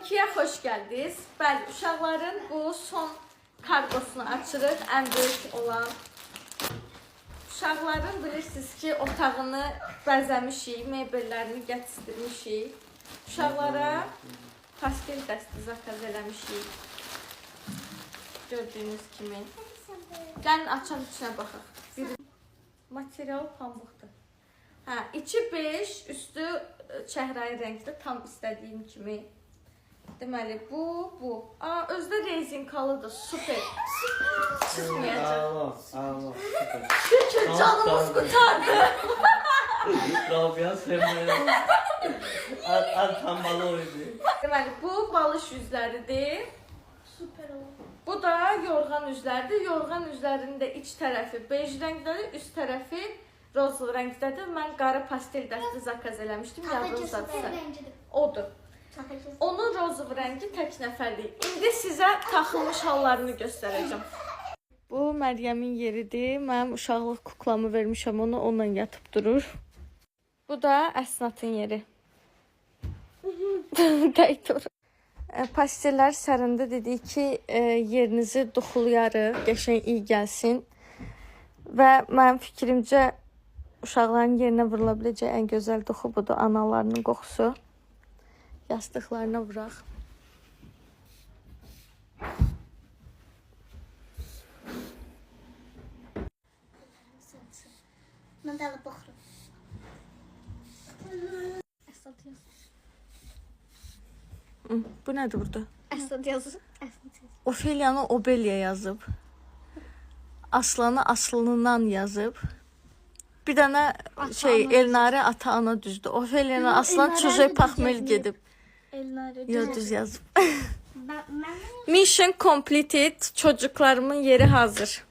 12'yə xoş gəldiniz. Bəli, uşaqların bu son kargosunu açırıq, ən böyük olan. Uşaqların bilirsiniz ki, otağını bəzəmişik, mebellərini gətirmişik. Uşaqlara pastel dəsti zakaz eləmişik. Gördüyünüz kimi. Gəlin açaq içinə baxaq. Material pambıqdır. Hə, içi 5, üstü çəhrayı rəngdə, tam istədiyim kimi. Deməli, bu. Özdə rezinkalıdır, super. Çıxmayacaq. Şükür, canımız qutardı. Rabia sevməyəm. Tam balı oydu. Deməli, bu balış üzləridir. Süper oldu. Bu da yorğan üzləridir. Yorğan üzlərində iç tərəfi bej rəngdədir, üst tərəfi roz rəngdədir. Mən qara pastel dəsti zakaz eləmişdim. Yadınızdadır. Odur. Onun roz rəngi tək nəfərlik. İndi sizə taxılmış hallarını göstərəcəm. Bu Məryəmin yeridir. Mənim uşaqlıq kuklamı vermişəm onu, onunla yatıb durur. Bu da Əsnatın yeri. Tək durur. Pastellər sərində dedik ki, yerinizi duxulayarıq, qəşəng iyi gəlsin. Və mənim fikrimcə uşaqların yerinə vurula biləcək ən gözəl duxu budur, analarının qoxusu. Yastıqlarına vuraq. Mən də alıp baxıram. Bu nədir burada? Əsad yazır. Ofeliyanı Obelya yazıb. Aslanı Aslından yazıb. Bir dənə Elnarə ata-ana düzdür. Ofeliyanı Aslan Çuzoy Paxmel gedib. Yo, düz yazıb. Mission completed. Çocuklarımın yeri hazır.